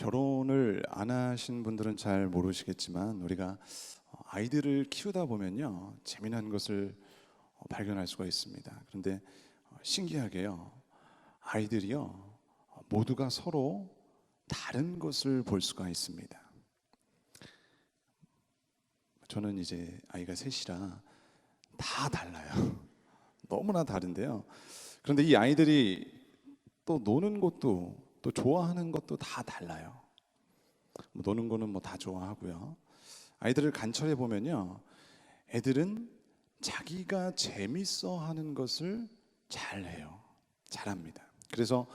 결혼을 안 하신 분들은 잘 모르시겠지만 우리가 아이들을 키우다 보면요 재미난 것을 발견할 수가 있습니다. 그런데 신기하게요 아이들이요 모두가 서로 다른 것을 볼 수가 있습니다. 저는 이제 아이가 셋이라 다 달라요. 너무나 다른데요. 그런데 이 아이들이 또 노는 것도 또 좋아하는 것도 다 달라요. 노는 거는 뭐 다 좋아하고요. 아이들을 관찰해 보면요, 애들은 자기가 재밌어 하는 것을 잘해요. 잘합니다. 그래서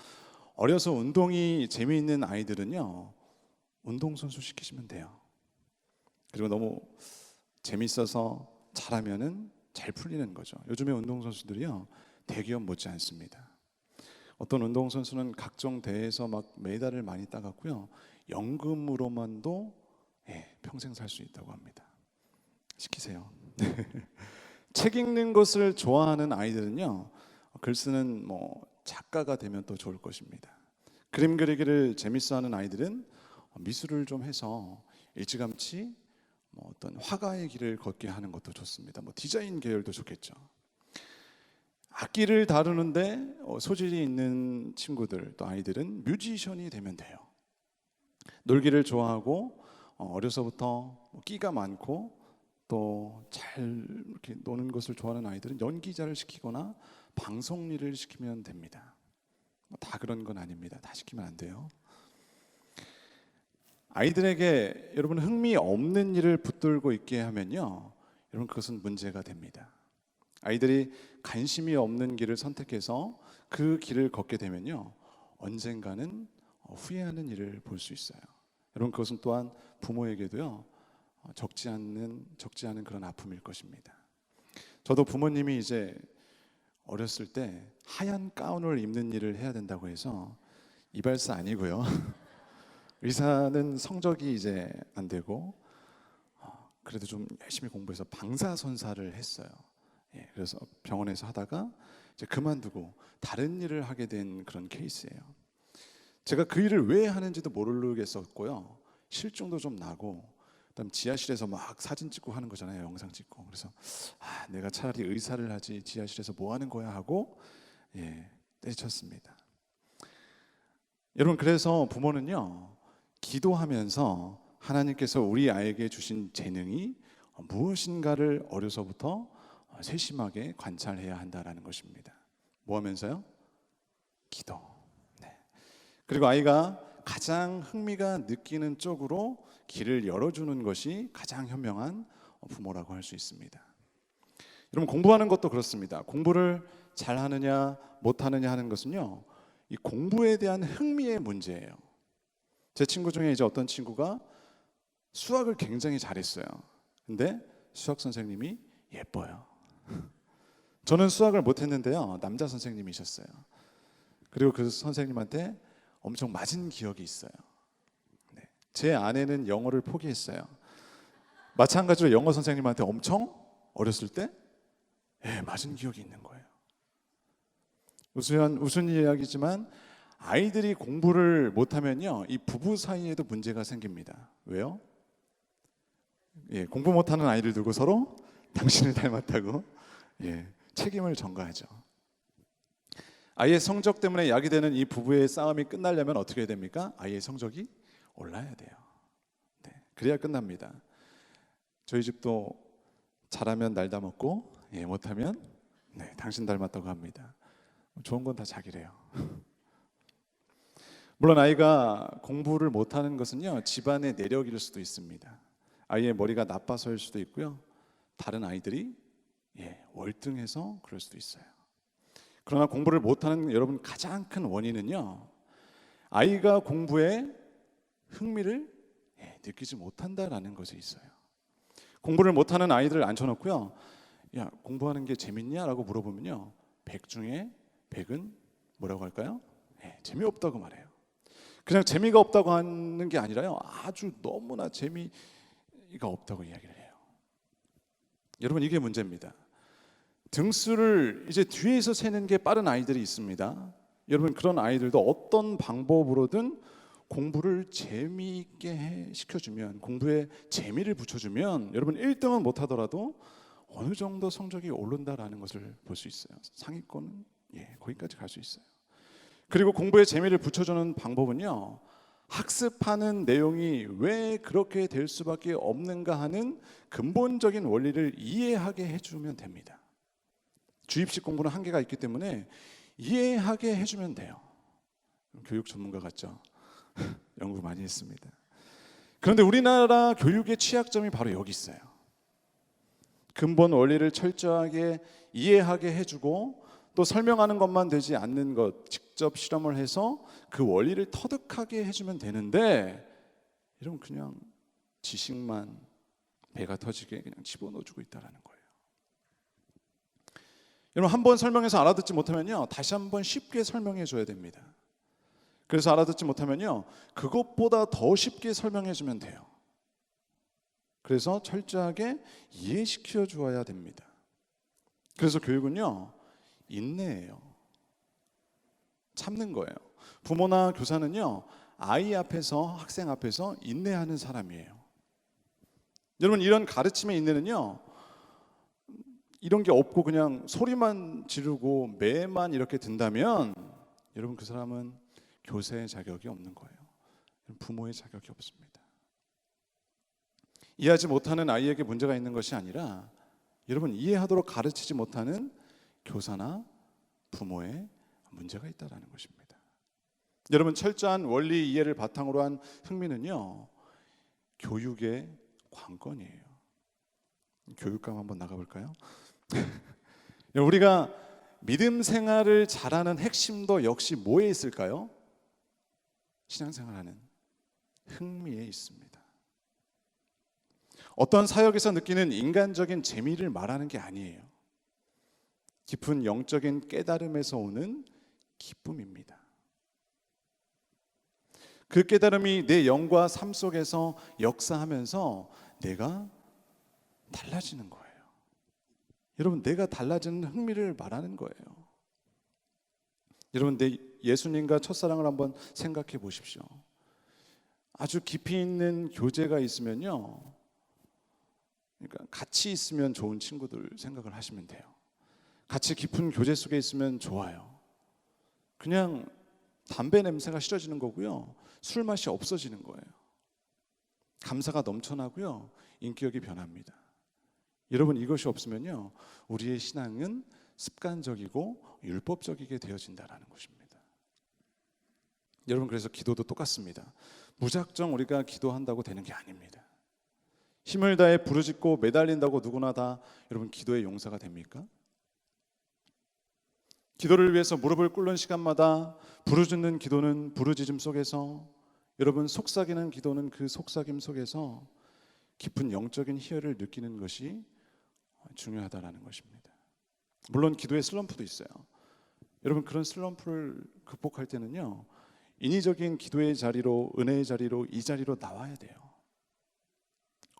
어려서 운동이 재미있는 아이들은요, 운동선수 시키시면 돼요. 그리고 너무 재밌어서 잘하면은 잘 풀리는 거죠. 요즘에 운동선수들이요, 대기업 못지 않습니다. 어떤 운동선수는 각종 대회에서 막 메달을 많이 따갔고요. 연금으로만도 평생 살 수 있다고 합니다. 시키세요. 책 읽는 것을 좋아하는 아이들은요, 글 쓰는 작가가 되면 또 좋을 것입니다. 그림 그리기를 재밌어하는 아이들은 미술을 좀 해서 일찌감치 어떤 화가의 길을 걷게 하는 것도 좋습니다. 디자인 계열도 좋겠죠. 악기를 다루는데 소질이 있는 친구들 또 아이들은 뮤지션이 되면 돼요. 놀기를 좋아하고 어려서부터 끼가 많고 또 잘 이렇게 노는 것을 좋아하는 아이들은 연기자를 시키거나 방송 일을 시키면 됩니다. 다 그런 건 아닙니다. 다 시키면 안 돼요. 아이들에게 여러분 흥미 없는 일을 붙들고 있게 하면요, 여러분 그것은 문제가 됩니다. 아이들이 관심이 없는 길을 선택해서 그 길을 걷게 되면요, 언젠가는 후회하는 일을 볼 수 있어요. 여러분 그것은 또한 부모에게도요 적지 않은 그런 아픔일 것입니다. 저도 부모님이 이제 어렸을 때 하얀 가운을 입는 일을 해야 된다고 해서 이발사 아니고요. 의사는 성적이 이제 안 되고 그래도 좀 열심히 공부해서 방사선사를 했어요. 그래서 병원에서 하다가 이제 그만두고 다른 일을 하게 된 그런 케이스예요. 제가 그 일을 왜 하는지도 모르겠었고요. 실증도 좀 나고 그다음 지하실에서 막 사진 찍고 하는 거잖아요. 영상 찍고. 그래서 내가 차라리 의사를 하지 지하실에서 뭐 하는 거야 하고 때려쳤습니다. 여러분 그래서 부모는요 기도하면서 하나님께서 우리 아이에게 주신 재능이 무엇인가를 어려서부터 세심하게 관찰해야 한다라는 것입니다. 뭐 하면서요? 기도. 그리고 아이가 가장 흥미가 느끼는 쪽으로 길을 열어주는 것이 가장 현명한 부모라고 할 수 있습니다. 여러분 공부하는 것도 그렇습니다. 공부를 잘하느냐 못하느냐 하는 것은요, 이 공부에 대한 흥미의 문제예요. 제 친구 중에 이제 어떤 친구가 수학을 굉장히 잘했어요. 근데 수학 선생님이 예뻐요. 저는 수학을 못했는데요, 남자 선생님이셨어요. 그리고 그 선생님한테 엄청 맞은 기억이 있어요. 제 아내는 영어를 포기했어요. 마찬가지로 영어 선생님한테 엄청 어렸을 때 맞은 기억이 있는 거예요. 우스운 이야기지만 아이들이 공부를 못하면요, 이 부부 사이에도 문제가 생깁니다. 왜요? 공부 못하는 아이를 두고 서로 당신을 닮았다고 책임을 전가하죠. 아이의 성적 때문에 약이 되는 이 부부의 싸움이 끝나려면 어떻게 해야 됩니까? 아이의 성적이 올라야 돼요. 그래야 끝납니다. 저희 집도 잘하면 날 닮았고 못하면 당신 닮았다고 합니다. 좋은 건 다 자기래요. 물론 아이가 공부를 못하는 것은요 집안의 내력일 수도 있습니다. 아이의 머리가 나빠서일 수도 있고요, 다른 아이들이 월등해서 그럴 수도 있어요. 그러나 공부를 못하는 여러분 가장 큰 원인은요, 아이가 공부에 흥미를 느끼지 못한다라는 것에 있어요. 공부를 못하는 아이들을 앉혀놓고요, 야 공부하는 게 재밌냐라고 물어보면요 100 중에 100은 뭐라고 할까요? 재미없다고 말해요. 그냥 재미가 없다고 하는 게 아니라요, 아주 너무나 재미가 없다고 이야기를 해요. 여러분 이게 문제입니다. 등수를 이제 뒤에서 세는 게 빠른 아이들이 있습니다. 여러분 그런 아이들도 어떤 방법으로든 공부를 재미있게 시켜주면, 공부에 재미를 붙여주면 여러분 1등은 못하더라도 어느 정도 성적이 오른다라는 것을 볼 수 있어요. 상위권은 거기까지 갈 수 있어요. 그리고 공부에 재미를 붙여주는 방법은요, 학습하는 내용이 왜 그렇게 될 수밖에 없는가 하는 근본적인 원리를 이해하게 해주면 됩니다. 주입식 공부는 한계가 있기 때문에 이해하게 해주면 돼요. 교육 전문가 같죠? 연구 많이 했습니다. 그런데 우리나라 교육의 취약점이 바로 여기 있어요. 근본 원리를 철저하게 이해하게 해주고 또 설명하는 것만 되지 않는 것, 직접 실험을 해서 그 원리를 터득하게 해주면 되는데, 여러분 그냥 지식만 배가 터지게 그냥 집어넣어주고 있다는 거예요. 여러분 한 번 설명해서 알아듣지 못하면요, 다시 한번 쉽게 설명해 줘야 됩니다. 그래서 알아듣지 못하면요, 그것보다 더 쉽게 설명해 주면 돼요. 그래서 철저하게 이해시켜 주어야 됩니다. 그래서 교육은요, 인내예요. 참는 거예요. 부모나 교사는요, 아이 앞에서, 학생 앞에서 인내하는 사람이에요. 여러분 이런 가르침의 인내는요, 이런 게 없고 그냥 소리만 지르고 매만 이렇게 든다면 여러분 그 사람은 교사의 자격이 없는 거예요. 부모의 자격이 없습니다. 이해하지 못하는 아이에게 문제가 있는 것이 아니라 여러분 이해하도록 가르치지 못하는 교사나 부모의 문제가 있다는 것입니다. 여러분 철저한 원리 이해를 바탕으로 한 흥미는요, 교육의 관건이에요. 교육감 한번 나가볼까요? 우리가 믿음 생활을 잘하는 핵심도 역시 뭐에 있을까요? 신앙생활하는 흥미에 있습니다. 어떤 사역에서 느끼는 인간적인 재미를 말하는 게 아니에요. 깊은 영적인 깨달음에서 오는 기쁨입니다. 그 깨달음이 내 영과 삶 속에서 역사하면서 내가 달라지는 거예요. 여러분 내가 달라지는 흥미를 말하는 거예요. 여러분 내 예수님과 첫사랑을 한번 생각해 보십시오. 아주 깊이 있는 교제가 있으면요, 그러니까 같이 있으면 좋은 친구들 생각을 하시면 돼요. 같이 깊은 교제 속에 있으면 좋아요. 그냥 담배 냄새가 싫어지는 거고요, 술 맛이 없어지는 거예요. 감사가 넘쳐나고요, 인격이 변합니다. 여러분 이것이 없으면요, 우리의 신앙은 습관적이고 율법적이게 되어진다는 것입니다. 여러분 그래서 기도도 똑같습니다. 무작정 우리가 기도한다고 되는 게 아닙니다. 힘을 다해 부르짖고 매달린다고 누구나 다 여러분 기도의 용사가 됩니까? 기도를 위해서 무릎을 꿇는 시간마다 부르짖는 기도는 부르짖음 속에서, 여러분 속삭이는 기도는 그 속삭임 속에서 깊은 영적인 희열을 느끼는 것이 중요하다는 것입니다. 물론 기도의 슬럼프도 있어요. 여러분 그런 슬럼프를 극복할 때는요, 인위적인 기도의 자리로, 은혜의 자리로, 이 자리로 나와야 돼요.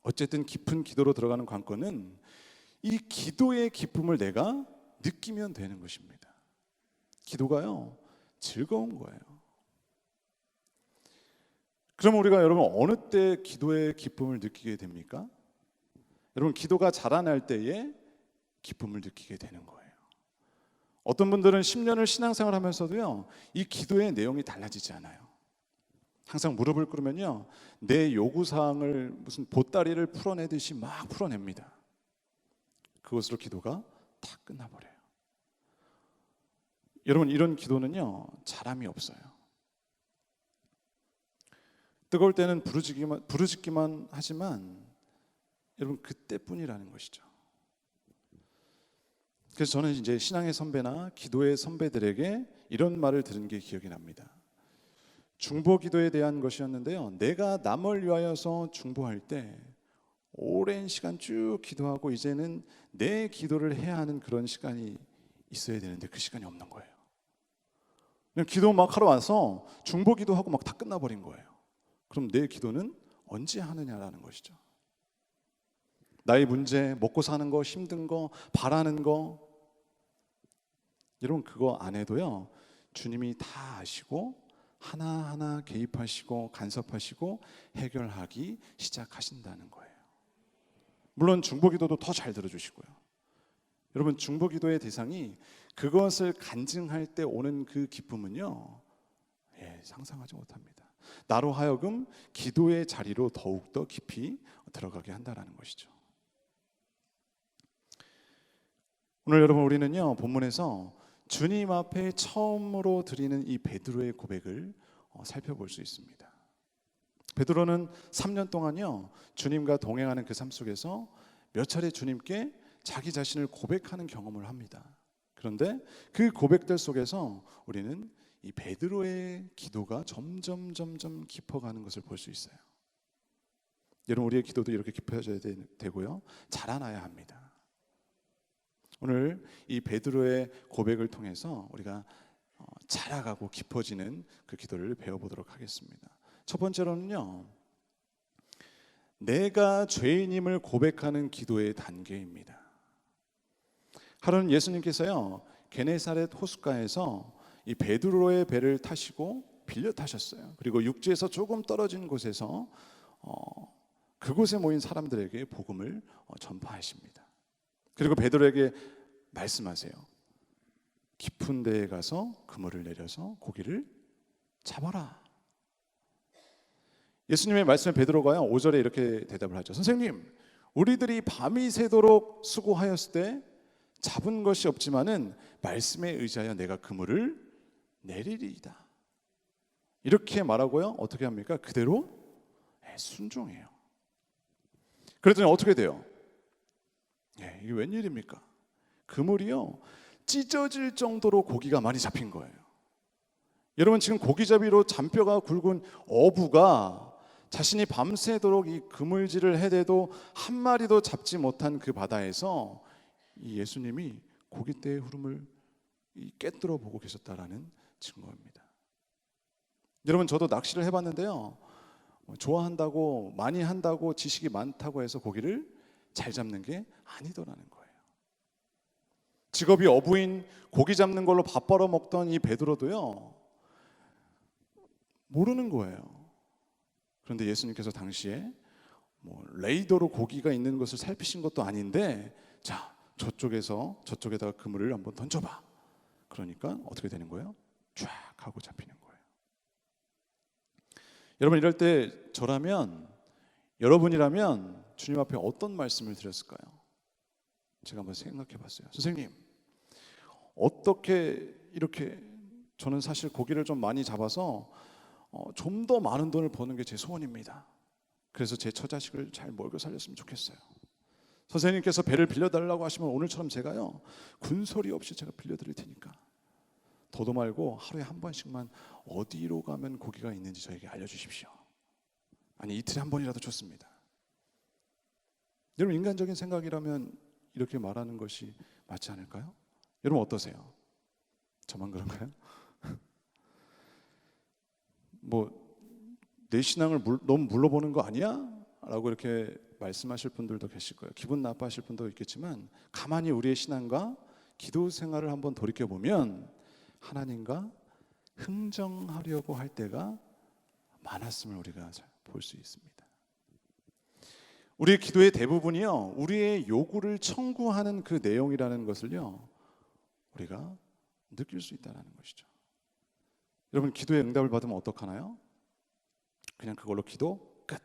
어쨌든 깊은 기도로 들어가는 관건은 이 기도의 기쁨을 내가 느끼면 되는 것입니다. 기도가요, 즐거운 거예요. 그럼 우리가 여러분 어느 때 기도의 기쁨을 느끼게 됩니까? 여러분 기도가 자라날 때에 기쁨을 느끼게 되는 거예요. 어떤 분들은 10년을 신앙생활하면서도요, 이 기도의 내용이 달라지지 않아요. 항상 무릎을 꿇으면요, 내 요구사항을 무슨 보따리를 풀어내듯이 막 풀어냅니다. 그것으로 기도가 다 끝나버려요. 여러분 이런 기도는요, 자람이 없어요. 뜨거울 때는 부르짖기만 하지만 여러분 그때뿐이라는 것이죠. 그래서 저는 이제 신앙의 선배나 기도의 선배들에게 이런 말을 들은 게 기억이 납니다. 중보 기도에 대한 것이었는데요, 내가 남을 위하여서 중보할 때 오랜 시간 쭉 기도하고 이제는 내 기도를 해야 하는 그런 시간이 있어야 되는데 그 시간이 없는 거예요. 그냥 기도 막 하러 와서 중보 기도하고 막 다 끝나버린 거예요. 그럼 내 기도는 언제 하느냐라는 것이죠. 나의 문제, 먹고 사는 거, 힘든 거, 바라는 거, 여러분 그거 안 해도요, 주님이 다 아시고 하나하나 개입하시고 간섭하시고 해결하기 시작하신다는 거예요. 물론 중보기도도 더 잘 들어주시고요. 여러분, 중보기도의 대상이 그것을 간증할 때 오는 그 기쁨은요, 상상하지 못합니다. 나로 하여금 기도의 자리로 더욱더 깊이 들어가게 한다는 것이죠. 오늘 여러분, 우리는요, 본문에서 주님 앞에 처음으로 드리는 이 베드로의 고백을 살펴볼 수 있습니다. 베드로는 3년 동안요, 주님과 동행하는 그 삶 속에서 몇 차례 주님께 자기 자신을 고백하는 경험을 합니다. 그런데 그 고백들 속에서 우리는 이 베드로의 기도가 점점 깊어가는 것을 볼 수 있어요. 여러분, 우리의 기도도 이렇게 깊어져야 되고요, 자라나야 합니다. 오늘 이 베드로의 고백을 통해서 우리가 자라가고 깊어지는 그 기도를 배워보도록 하겠습니다. 첫 번째로는요, 내가 죄인임을 고백하는 기도의 단계입니다. 하루는 예수님께서요, 게네사렛 호숫가에서 이 베드로의 배를 타시고 빌려 타셨어요. 그리고 육지에서 조금 떨어진 곳에서 그곳에 모인 사람들에게 복음을 전파하십니다. 그리고 베드로에게 말씀하세요. 깊은 데에 가서 그물을 내려서 고기를 잡아라. 예수님의 말씀에 베드로가요, 5절에 이렇게 대답을 하죠. 선생님, 우리들이 밤이 새도록 수고하였을 때 잡은 것이 없지만은 말씀에 의지하여 내가 그물을 내리리이다. 이렇게 말하고요, 어떻게 합니까? 그대로 순종해요. 그랬더니 어떻게 돼요? 이게 웬일입니까? 그물이요, 찢어질 정도로 고기가 많이 잡힌 거예요. 여러분, 지금 고기잡이로 잔뼈가 굵은 어부가 자신이 밤새도록 이 그물질을 해대도 한 마리도 잡지 못한 그 바다에서 이 예수님이 고깃대의 흐름을 깨뜨려 보고 계셨다라는 증거입니다. 여러분, 저도 낚시를 해봤는데요, 좋아한다고, 많이 한다고, 지식이 많다고 해서 고기를 잘 잡는 게 아니더라는 거예요. 직업이 어부인, 고기 잡는 걸로 밥 벌어 먹던 이 베드로도요, 모르는 거예요. 그런데 예수님께서 당시에 레이더로 고기가 있는 것을 살피신 것도 아닌데, 자, 저쪽에다가 그물을 한번 던져봐. 그러니까 어떻게 되는 거예요? 쫙 하고 잡히는 거예요. 여러분, 이럴 때 저라면, 여러분이라면 주님 앞에 어떤 말씀을 드렸을까요? 제가 한번 생각해 봤어요. 선생님, 어떻게 이렇게, 저는 사실 고기를 좀 많이 잡아서 좀 더 많은 돈을 버는 게 제 소원입니다. 그래서 제 처자식을 잘 먹여 살렸으면 좋겠어요. 선생님께서 배를 빌려달라고 하시면 오늘처럼 제가요, 군소리 없이 제가 빌려드릴 테니까 더도 말고 하루에 한 번씩만 어디로 가면 고기가 있는지 저에게 알려주십시오. 아니, 이틀에 한 번이라도 좋습니다. 여러분, 인간적인 생각이라면 이렇게 말하는 것이 맞지 않을까요? 여러분, 어떠세요? 저만 그런가요? 내 신앙을 너무 물러보는 거 아니야? 라고 이렇게 말씀하실 분들도 계실 거예요. 기분 나빠하실 분도 있겠지만, 가만히 우리의 신앙과 기도 생활을 한번 돌이켜보면 하나님과 흥정하려고 할 때가 많았음을 우리가 볼 수 있습니다. 우리의 기도의 대부분이요, 우리의 요구를 청구하는 그 내용이라는 것을요, 우리가 느낄 수 있다는 것이죠. 여러분, 기도의 응답을 받으면 어떡하나요? 그냥 그걸로 기도 끝.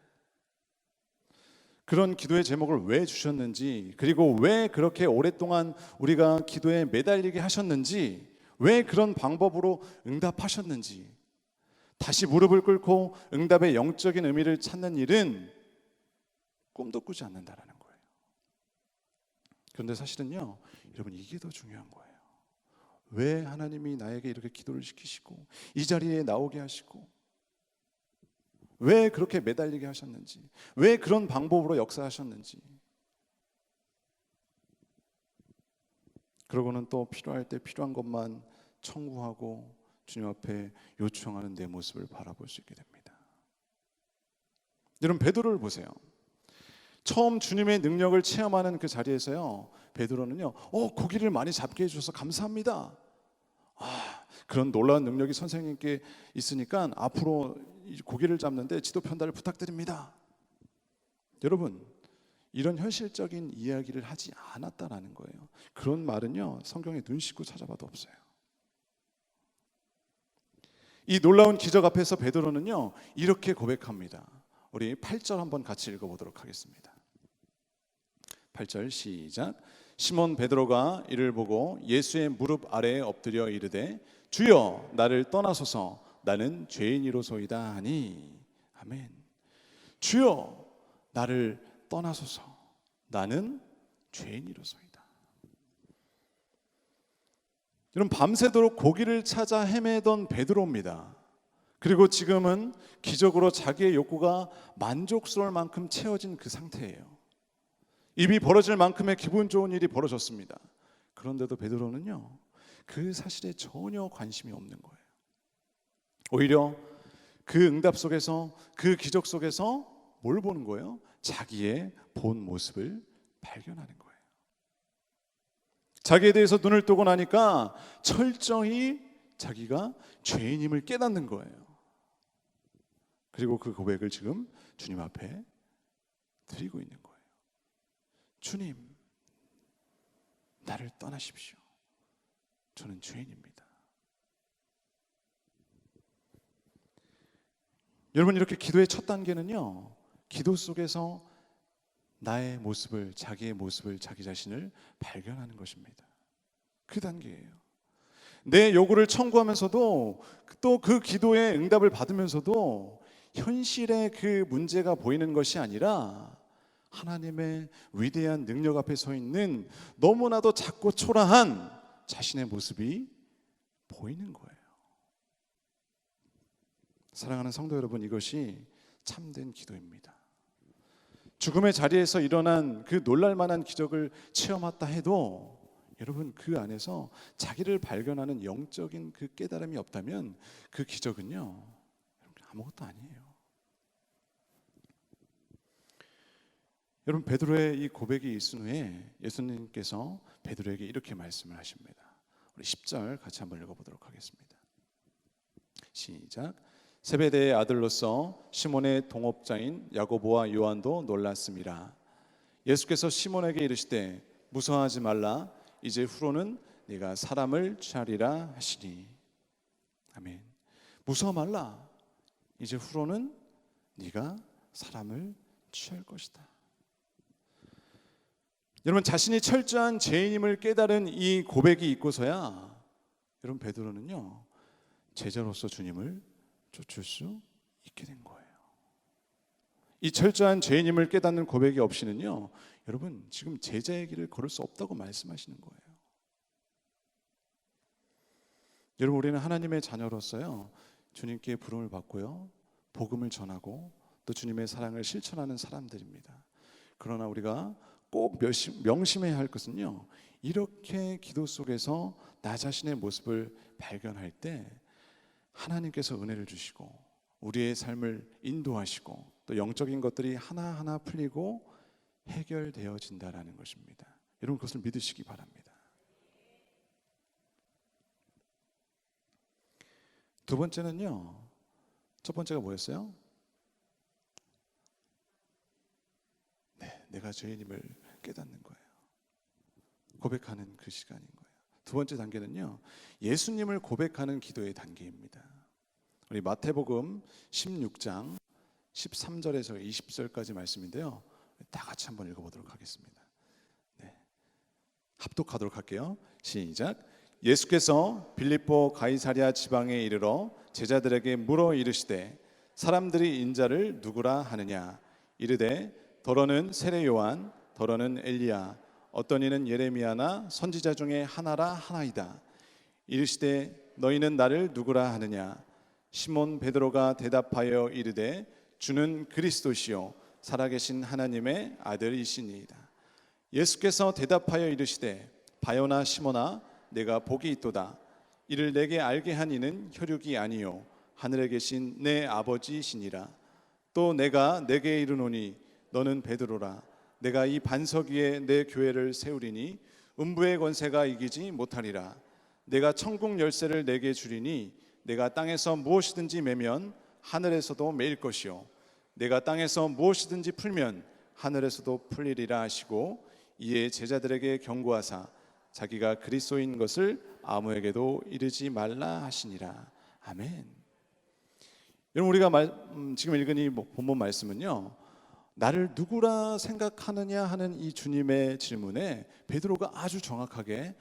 그런 기도의 제목을 왜 주셨는지, 그리고 왜 그렇게 오랫동안 우리가 기도에 매달리게 하셨는지, 왜 그런 방법으로 응답하셨는지, 다시 무릎을 꿇고 응답의 영적인 의미를 찾는 일은 꿈도 꾸지 않는다라는 거예요. 그런데 사실은요, 여러분, 이게 더 중요한 거예요. 왜 하나님이 나에게 이렇게 기도를 시키시고 이 자리에 나오게 하시고 왜 그렇게 매달리게 하셨는지, 왜 그런 방법으로 역사하셨는지, 그러고는 또 필요할 때 필요한 것만 청구하고 주님 앞에 요청하는 내 모습을 바라볼 수 있게 됩니다. 여러분, 베드로를 보세요. 처음 주님의 능력을 체험하는 그 자리에서요, 베드로는요, 고기를 많이 잡게 해주셔서 감사합니다. 그런 놀라운 능력이 선생님께 있으니까 앞으로 이 고기를 잡는데 지도 편달을 부탁드립니다. 여러분, 이런 현실적인 이야기를 하지 않았다라는 거예요. 그런 말은요, 성경에 눈 씻고 찾아봐도 없어요. 이 놀라운 기적 앞에서 베드로는요, 이렇게 고백합니다. 우리 8절 한번 같이 읽어보도록 하겠습니다. 8절 시작. 시몬 베드로가 이를 보고 예수의 무릎 아래에 엎드려 이르되 주여 나를 떠나소서 나는 죄인이로소이다 하니. 아멘. 주여 나를 떠나소서 나는 죄인이로소이다. 여러분, 밤새도록 고기를 찾아 헤매던 베드로입니다. 그리고 지금은 기적으로 자기의 욕구가 만족스러울 만큼 채워진 그 상태예요. 입이 벌어질 만큼의 기분 좋은 일이 벌어졌습니다. 그런데도 베드로는요, 그 사실에 전혀 관심이 없는 거예요. 오히려 그 응답 속에서, 그 기적 속에서 뭘 보는 거예요? 자기의 본 모습을 발견하는 거예요. 자기에 대해서 눈을 뜨고 나니까 철저히 자기가 죄인임을 깨닫는 거예요. 그리고 그 고백을 지금 주님 앞에 드리고 있는 거예요. 주님, 나를 떠나십시오. 저는 죄인입니다. 여러분, 이렇게 기도의 첫 단계는요, 기도 속에서 나의 모습을, 자기의 모습을, 자기 자신을 발견하는 것입니다. 그 단계예요. 내 요구를 청구하면서도 또 그 기도의 응답을 받으면서도 현실의 그 문제가 보이는 것이 아니라 하나님의 위대한 능력 앞에 서 있는 너무나도 작고 초라한 자신의 모습이 보이는 거예요. 사랑하는 성도 여러분, 이것이 참된 기도입니다. 죽음의 자리에서 일어난 그 놀랄만한 기적을 체험했다 해도 여러분, 그 안에서 자기를 발견하는 영적인 그 깨달음이 없다면 그 기적은요, 아무것도 아니에요. 여러분, 베드로의 이 고백이 있은 후에 예수님께서 베드로에게 이렇게 말씀을 하십니다. 우리 10절 같이 한번 읽어보도록 하겠습니다. 시작. 세베대의 아들로서 시몬의 동업자인 야고보와 요한도 놀랐습니다. 예수께서 시몬에게 이르시되 무서워하지 말라. 이제 후로는 네가 사람을 취하리라 하시니. 아멘. 무서워 말라. 이제 후로는 네가 사람을 취할 것이다. 여러분, 자신이 철저한 죄인임을 깨달은 이 고백이 있고서야 여러분, 베드로는요, 제자로서 주님을 쫓을 수 있게 된 거예요. 이 철저한 죄인임을 깨닫는 고백이 없이는요, 여러분, 지금 제자의 길을 걸을 수 없다고 말씀하시는 거예요. 여러분, 우리는 하나님의 자녀로서요, 주님께 부름을 받고요, 복음을 전하고 또 주님의 사랑을 실천하는 사람들입니다. 그러나 우리가 꼭 명심해야 할 것은요, 이렇게 기도 속에서 나 자신의 모습을 발견할 때 하나님께서 은혜를 주시고 우리의 삶을 인도하시고 또 영적인 것들이 하나하나 풀리고 해결되어진다라는 것입니다. 여러분, 그것을 믿으시기 바랍니다. 두 번째는요, 첫 번째가 뭐였어요? 네, 내가 죄인임을 깨닫는 거예요. 고백하는 그 시간인 거예요. 두 번째 단계는요, 예수님을 고백하는 기도의 단계입니다. 우리 마태복음 16장 13절에서 20절까지 말씀인데요, 다 같이 한번 읽어보도록 하겠습니다. 네, 합독하도록 할게요. 시작. 예수께서 빌립보 가이사랴 지방에 이르러 제자들에게 물어 이르시되 사람들이 인자를 누구라 하느냐. 이르되 더러는 세례 요한, 더러는 엘리야, 어떤 이는 예레미야나 선지자 중에 하나라 하나이다. 이르시되 너희는 나를 누구라 하느냐. 시몬 베드로가 대답하여 이르되 주는 그리스도시요 살아계신 하나님의 아들이시니이다. 예수께서 대답하여 이르시되 바요나 시몬아, 내가 복이 있도다. 이를 내게 알게 한 이는 혈육이 아니요 하늘에 계신 내 아버지시니라. 또 내가 내게 이르노니 너는 베드로라. 내가 이 반석 위에 내 교회를 세우리니 음부의 권세가 이기지 못하리라. 내가 천국 열쇠를 내게 주리니 내가 땅에서 무엇이든지 매면 하늘에서도 매일 것이요 내가 땅에서 무엇이든지 풀면 하늘에서도 풀리리라 하시고 이에 제자들에게 경고하사 자기가 그리스도인 것을 아무에게도 이르지 말라 하시니라. 아멘. 여러분, 우리가 지금 읽은 이 본문 말씀은요, 나를 누구라 생각하느냐 하는 이 주님의 질문에 베드로가 아주 정확하게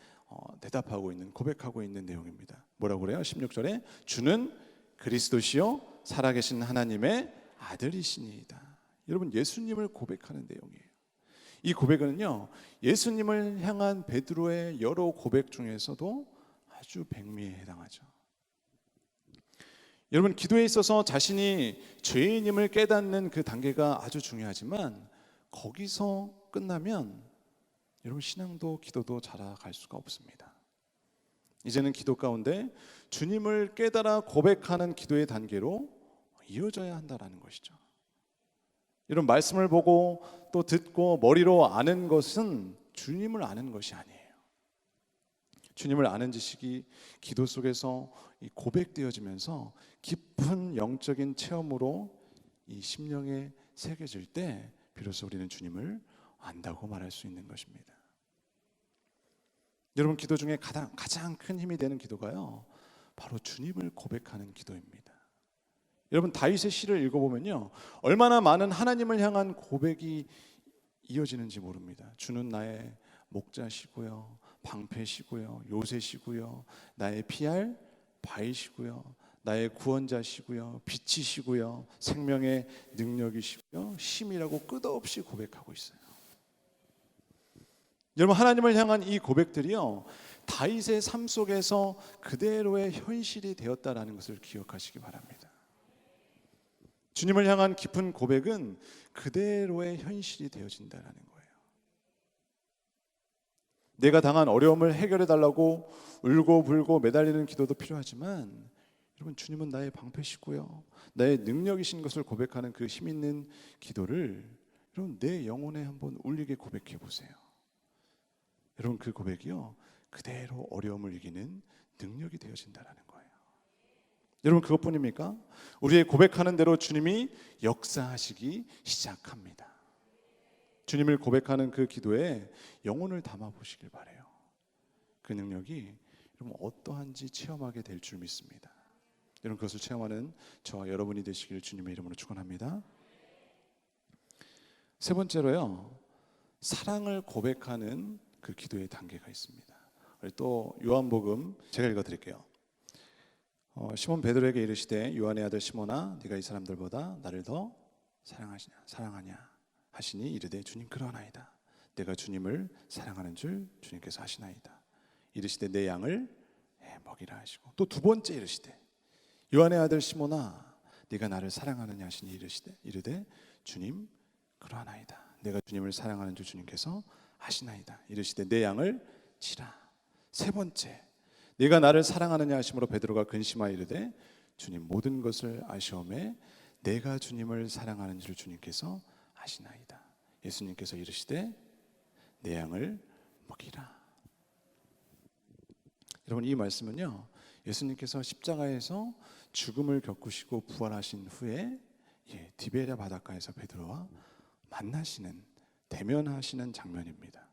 대답하고 있는, 고백하고 있는 내용입니다. 뭐라고 그래요? 16절에 주는 그리스도시요 살아계신 하나님의 아들이시니이다. 여러분, 예수님을 고백하는 내용이에요. 이 고백은요, 예수님을 향한 베드로의 여러 고백 중에서도 아주 백미에 해당하죠. 여러분, 기도에 있어서 자신이 죄인임을 깨닫는 그 단계가 아주 중요하지만 거기서 끝나면 여러분, 신앙도 기도도 자라갈 수가 없습니다. 이제는 기도 가운데 주님을 깨달아 고백하는 기도의 단계로 이어져야 한다는 것이죠. 이런 말씀을 보고 또 듣고 머리로 아는 것은 주님을 아는 것이 아니에요. 주님을 아는 지식이 기도 속에서 고백되어지면서 깊은 영적인 체험으로 이 심령에 새겨질 때 비로소 우리는 주님을 안다고 말할 수 있는 것입니다. 여러분, 기도 중에 가장 큰 힘이 되는 기도가요, 바로 주님을 고백하는 기도입니다. 여러분, 다윗의 시를 읽어보면요, 얼마나 많은 하나님을 향한 고백이 이어지는지 모릅니다. 주는 나의 목자시고요, 방패시고요, 요새시고요, 나의 피할 바위시고요, 나의 구원자시고요, 빛이시고요, 생명의 능력이시고요, 힘이라고 끝없이 고백하고 있어요. 여러분, 하나님을 향한 이 고백들이요, 다윗의 삶 속에서 그대로의 현실이 되었다라는 것을 기억하시기 바랍니다. 주님을 향한 깊은 고백은 그대로의 현실이 되어진다는 거예요. 내가 당한 어려움을 해결해 달라고 울고불고 매달리는 기도도 필요하지만 여러분, 주님은 나의 방패시고요, 나의 능력이신 것을 고백하는 그 힘 있는 기도를 여러분, 내 영혼에 한번 울리게 고백해 보세요. 여러분, 그 고백이요, 그대로 어려움을 이기는 능력이 되어진다는 거예요. 여러분, 그것뿐입니까? 우리의 고백하는 대로 주님이 역사하시기 시작합니다. 주님을 고백하는 그 기도에 영혼을 담아 보시길 바라요. 그 능력이 여러분 어떠한지 체험하게 될 줄 믿습니다. 여러분, 그것을 체험하는 저와 여러분이 되시기를 주님의 이름으로 축원합니다. 세 번째로요, 사랑을 고백하는 그 기도의 단계가 있습니다. 또 요한복음 제가 읽어드릴게요. 시몬 베드로에게 이르시되 요한의 아들 시몬아, 네가 이 사람들보다 나를 더 사랑하냐 하시니 이르되 주님 그러하나이다. 내가 주님을 사랑하는 줄 주님께서 아시나이다. 이르시되 내 양을 먹이라 하시고, 또 두 번째 이르시되 요한의 아들 시몬아, 네가 나를 사랑하느냐 하시니 이르되 주님 그러하나이다. 내가 주님을 사랑하는 줄 주님께서 아시나이다. 이르시되 내 양을 치라. 세 번째, 네가 나를 사랑하느냐 하심으로 베드로가 근심하여 이르되 주님 모든 것을 아시오매 내가 주님을 사랑하는 줄 주님께서 아시나이다. 예수님께서 이르시되 내 양을 먹이라. 여러분, 이 말씀은요, 예수님께서 십자가에서 죽음을 겪으시고 부활하신 후에 디베랴 바닷가에서 베드로와 만나시는, 대면하시는 장면입니다.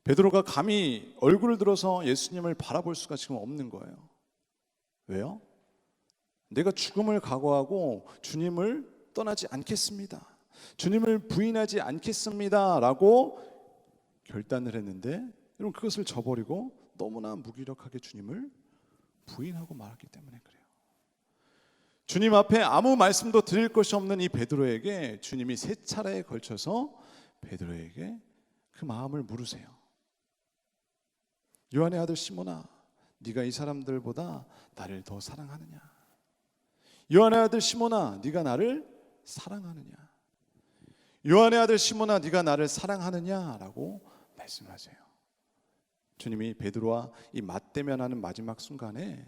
베드로가 감히 얼굴을 들어서 예수님을 바라볼 수가 지금 없는 거예요. 왜요? 내가 죽음을 각오하고 주님을 떠나지 않겠습니다, 주님을 부인하지 않겠습니다 라고 결단을 했는데, 여러분, 그것을 저버리고 너무나 무기력하게 주님을 부인하고 말았기 때문에 그래요. 주님 앞에 아무 말씀도 드릴 것이 없는 이 베드로에게 주님이 세 차례에 걸쳐서 베드로에게 그 마음을 물으세요. 요한의 아들 시몬아, 네가 이 사람들보다 나를 더 사랑하느냐? 요한의 아들 시몬아, 네가 나를 사랑하느냐? 요한의 아들 시몬아, 네가 나를 사랑하느냐라고 말씀하세요. 주님이 베드로와 이 맞대면하는 마지막 순간에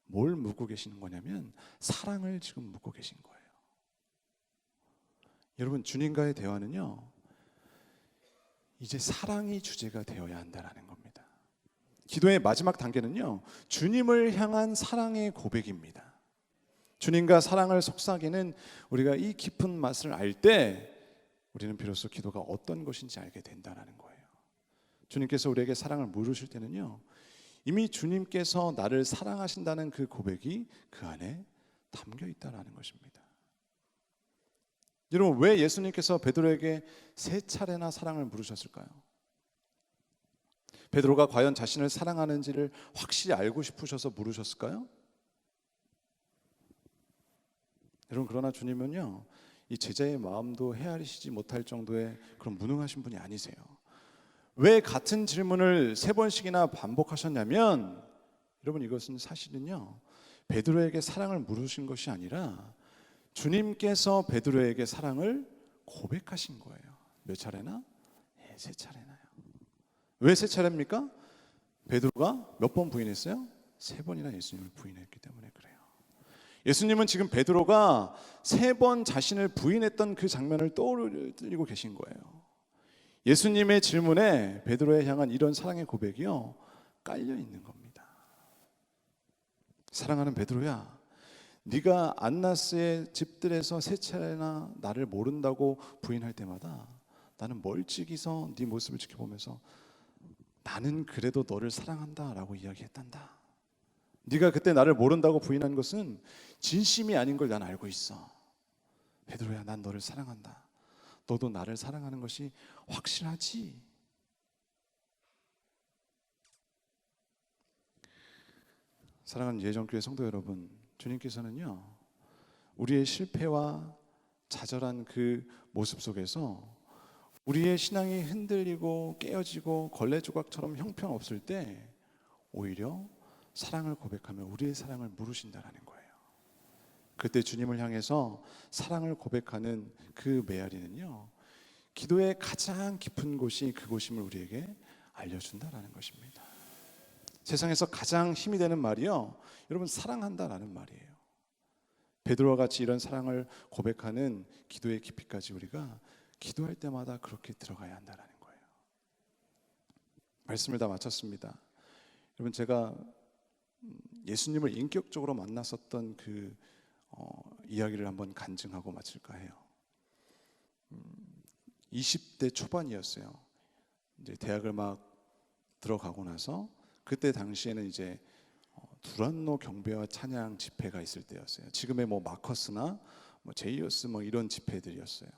뭘 묻고 계시는 거냐면 사랑을 지금 묻고 계신 거예요. 여러분, 주님과의 대화는요, 이제 사랑이 주제가 되어야 한다는 겁니다. 기도의 마지막 단계는요, 주님을 향한 사랑의 고백입니다. 주님과 사랑을 속삭이는 우리가 이 깊은 맛을 알 때 우리는 비로소 기도가 어떤 것인지 알게 된다는 거예요. 주님께서 우리에게 사랑을 물으실 때는요, 이미 주님께서 나를 사랑하신다는 그 고백이 그 안에 담겨 있다는 것입니다. 여러분, 왜 예수님께서 베드로에게 3차례나 사랑을 물으셨을까요? 베드로가 과연 자신을 사랑하는지를 확실히 알고 싶으셔서 물으셨을까요? 여러분, 그러나 주님은요, 이 제자의 마음도 헤아리시지 못할 정도의 그런 무능하신 분이 아니세요. 왜 같은 질문을 3번씩이나 반복하셨냐면, 여러분, 이것은 사실은요, 베드로에게 사랑을 물으신 것이 아니라 주님께서 베드로에게 사랑을 고백하신 거예요. 몇 차례나? 네, 3차례나요. 왜 3차례입니까? 베드로가 몇 번 부인했어요? 3번이나 예수님을 부인했기 때문에 그래요. 예수님은 지금 베드로가 3번 자신을 부인했던 그 장면을 떠올리고 계신 거예요. 예수님의 질문에 베드로에 향한 이런 사랑의 고백이요, 깔려 있는 겁니다. 사랑하는 베드로야, 네가 안나스의 집들에서 3차례나 나를 모른다고 부인할 때마다 나는 멀찍이서 네 모습을 지켜보면서 나는 그래도 너를 사랑한다라고 이야기했단다. 네가 그때 나를 모른다고 부인한 것은 진심이 아닌 걸 난 알고 있어. 베드로야, 난 너를 사랑한다. 너도 나를 사랑하는 것이 확실하지? 사랑하는 예정교회 성도 여러분, 주님께서는요, 우리의 실패와 좌절한 그 모습 속에서 우리의 신앙이 흔들리고 깨어지고 걸레조각처럼 형편없을 때 오히려 사랑을 고백하며 우리의 사랑을 물으신다는 거예요. 그때 주님을 향해서 사랑을 고백하는 그 메아리는요, 기도의 가장 깊은 곳이 그곳임을 우리에게 알려준다라는 것입니다. 세상에서 가장 힘이 되는 말이요, 여러분, 사랑한다라는 말이에요. 베드로와 같이 이런 사랑을 고백하는 기도의 깊이까지 우리가 기도할 때마다 그렇게 들어가야 한다는 거예요. 말씀을 다 마쳤습니다. 여러분, 제가 예수님을 인격적으로 만났었던 그 이야기를 한번 간증하고 마칠까 해요. 20대 초반이었어요. 이제 대학을 막 들어가고 나서 그때 당시에는 이제 두란노 경배와 찬양 집회가 있을 때였어요. 지금의 뭐 마커스나 뭐 제이어스 뭐 이런 집회들이었어요.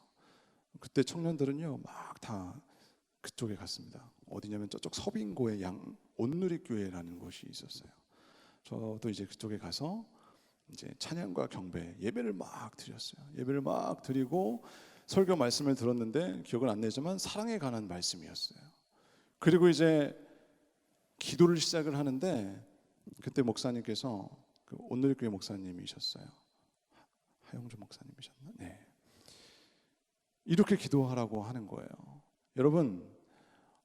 그때 청년들은요 막 다 그쪽에 갔습니다. 어디냐면 저쪽 서빙고의 온누리교회라는 곳이 있었어요. 저도 이제 그쪽에 가서 이제 찬양과 경배 예배를 막 드렸어요. 예배를 막 드리고 설교 말씀을 들었는데 기억은 안 나지만 사랑에 관한 말씀이었어요. 그리고 이제 기도를 시작을 하는데 그때 목사님께서 그 온누리교회 목사님이셨어요. 하영주 목사님이셨나? 네. 이렇게 기도하라고 하는 거예요. 여러분,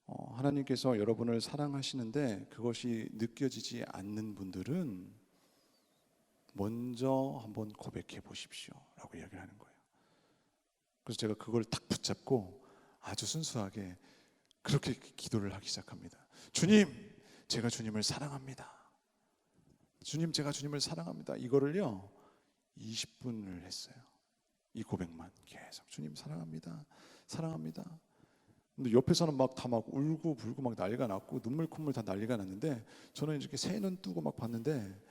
하나님께서 여러분을 사랑하시는데 그것이 느껴지지 않는 분들은 먼저 한번 고백해 보십시오 라고 이야기를 하는 거예요. 그래서 제가 그걸 딱 붙잡고 아주 순수하게 그렇게 기도를 하기 시작합니다. 주님, 제가 주님을 사랑합니다. 주님, 제가 주님을 사랑합니다. 이거를요 20분을 했어요. 이 고백만 계속 주님 사랑합니다, 사랑합니다. 근데 옆에서는 막 다 막 울고 불고 막 난리가 났고 눈물 콧물 다 난리가 났는데 저는 이렇게 새 눈 뜨고 막 봤는데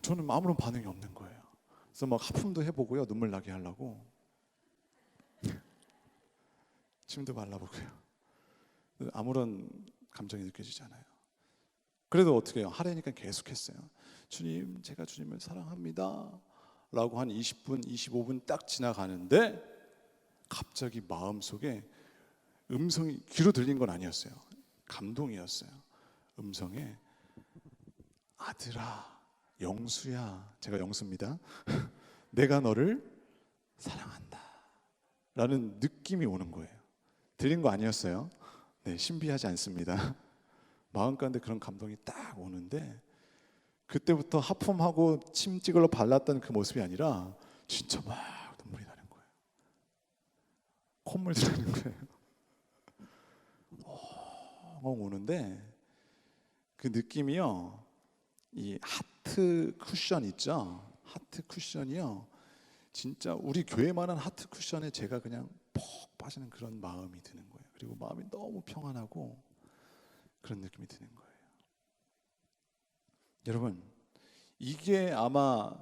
저는 아무런 반응이 없는 거예요. 그래서 막 하품도 해보고요, 눈물 나게 하려고 침도 발라보고요. 아무런 감정이 느껴지지 않아요. 그래도 어떻게 해요? 하려니까 계속했어요. 주님, 제가 주님을 사랑합니다 라고 한 20분, 25분 딱 지나가는데 갑자기 마음속에 음성이 귀로 들린 건 아니었어요. 감동이었어요. 음성에 아들아, 영수야, 제가 영수입니다. 내가 너를 사랑한다 라는 느낌이 오는 거예요. 들린 거 아니었어요. 네, 신비하지 않습니다. 마음 가운데 그런 감동이 딱 오는데 그때부터 하품하고 침 찌글러 발랐던 그 모습이 아니라 진짜 막 눈물이 나는 거예요. 콧물이 나는 거예요. 오는데 그 느낌이요. 이 하트 쿠션 있죠? 하트 쿠션이요. 진짜 우리 교회만한 하트 쿠션에 제가 그냥 푹 빠지는 그런 마음이 드는 거예요. 그리고 마음이 너무 평안하고 그런 느낌이 드는 거예요. 여러분, 이게 아마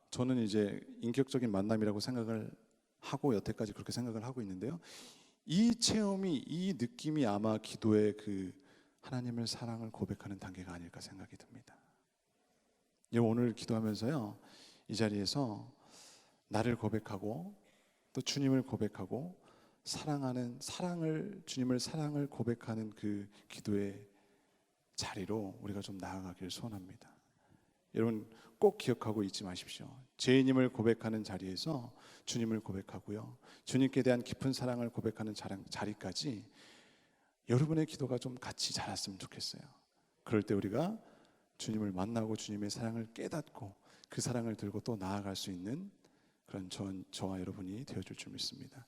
저는 이제 인격적인 만남이라고 생각을 하고 여태까지 그렇게 생각을 하고 있는데요. 이 체험이, 이 느낌이 아마 기도의 그 하나님의 사랑을 고백하는 단계가 아닐까 생각이 듭니다. 오늘 기도하면서요, 이 자리에서 나를 고백하고 또 주님을 고백하고 주님을 사랑을 고백하는 그 기도의 자리로 우리가 좀 나아가길 소원합니다. 여러분 꼭 기억하고 잊지 마십시오. 죄인임을 고백하는 자리에서 주님을 고백하고요, 주님께 대한 깊은 사랑을 고백하는 자리까지 여러분의 기도가 좀 같이 자랐으면 좋겠어요. 그럴 때 우리가 주님을 만나고 주님의 사랑을 깨닫고 그 사랑을 들고 또 나아갈 수 있는 그런 저와 여러분이 되어줄 줄 믿습니다.